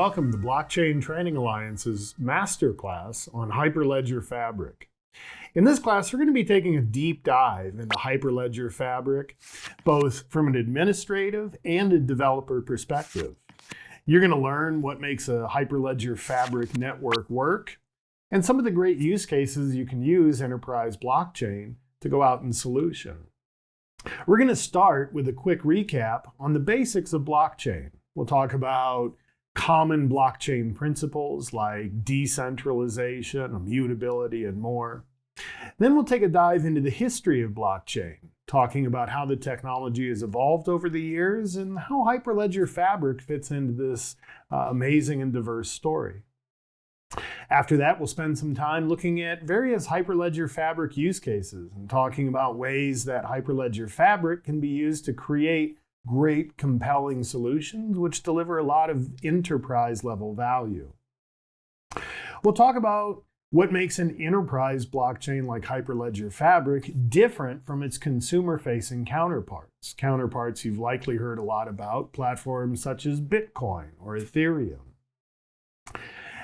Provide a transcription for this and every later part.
welcome to Blockchain Training Alliance's Masterclass on Hyperledger Fabric. In this class, we're going to be taking a deep dive into Hyperledger Fabric, both from an administrative and a developer perspective. You're going to learn what makes a Hyperledger Fabric network work, and some of the great use cases you can use enterprise blockchain to go out and solution. We're going to start with a quick recap on the basics of blockchain. We'll talk about common blockchain principles like decentralization, immutability, and more. Then we'll take a dive into the history of blockchain, talking about how the technology has evolved over the years and how Hyperledger Fabric fits into this amazing and diverse story. After that, we'll spend some time looking at various Hyperledger Fabric use cases and talking about ways that Hyperledger Fabric can be used to create great, compelling solutions which deliver a lot of enterprise-level value. We'll talk about what makes an enterprise blockchain like Hyperledger Fabric different from its consumer-facing counterparts. Counterparts you've likely heard a lot about, platforms such as Bitcoin or Ethereum.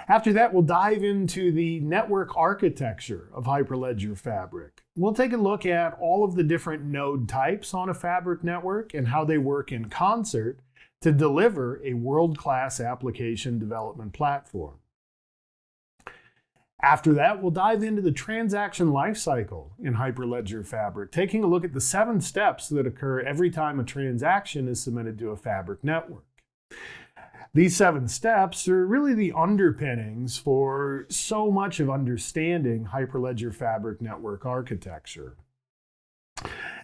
After that, we'll dive into the network architecture of Hyperledger Fabric. We'll take a look at all of the different node types on a Fabric network and how they work in concert to deliver a world-class application development platform. After that, we'll dive into the transaction lifecycle in Hyperledger Fabric, taking a look at the 7 steps that occur every time a transaction is submitted to a Fabric network. These 7 steps are really the underpinnings for so much of understanding Hyperledger Fabric network architecture.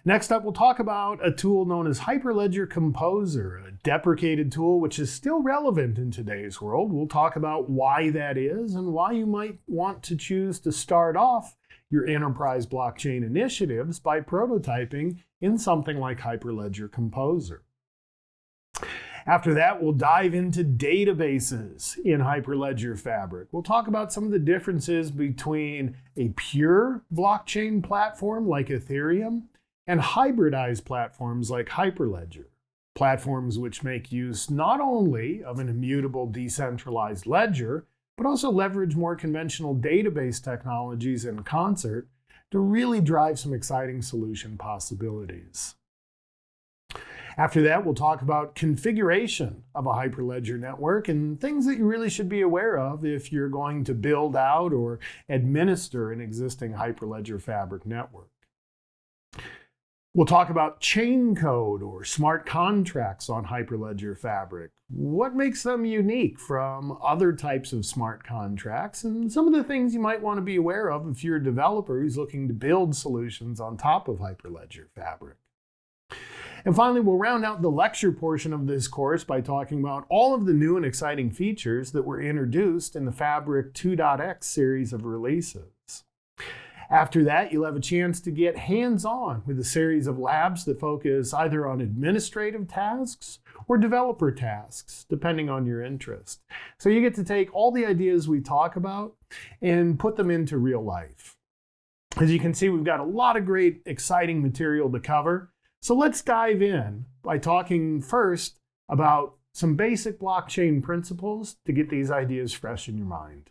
Next up, we'll talk about a tool known as Hyperledger Composer, a deprecated tool which is still relevant in today's world. We'll talk about why that is and why you might want to choose to start off your enterprise blockchain initiatives by prototyping in something like Hyperledger Composer. After that, we'll dive into databases in Hyperledger Fabric. We'll talk about some of the differences between a pure blockchain platform like Ethereum and hybridized platforms like Hyperledger. Platforms which make use not only of an immutable decentralized ledger, but also leverage more conventional database technologies in concert to really drive some exciting solution possibilities. After that, we'll talk about configuration of a Hyperledger network and things that you really should be aware of if you're going to build out or administer an existing Hyperledger Fabric network. We'll talk about chain code or smart contracts on Hyperledger Fabric. What makes them unique from other types of smart contracts and some of the things you might want to be aware of if you're a developer who's looking to build solutions on top of Hyperledger Fabric. And finally, we'll round out the lecture portion of this course by talking about all of the new and exciting features that were introduced in the Fabric 2.x series of releases. After that, you'll have a chance to get hands-on with a series of labs that focus either on administrative tasks or developer tasks, depending on your interest. So you get to take all the ideas we talk about and put them into real life. As you can see, we've got a lot of great, exciting material to cover. So let's dive in by talking first about some basic blockchain principles to get these ideas fresh in your mind.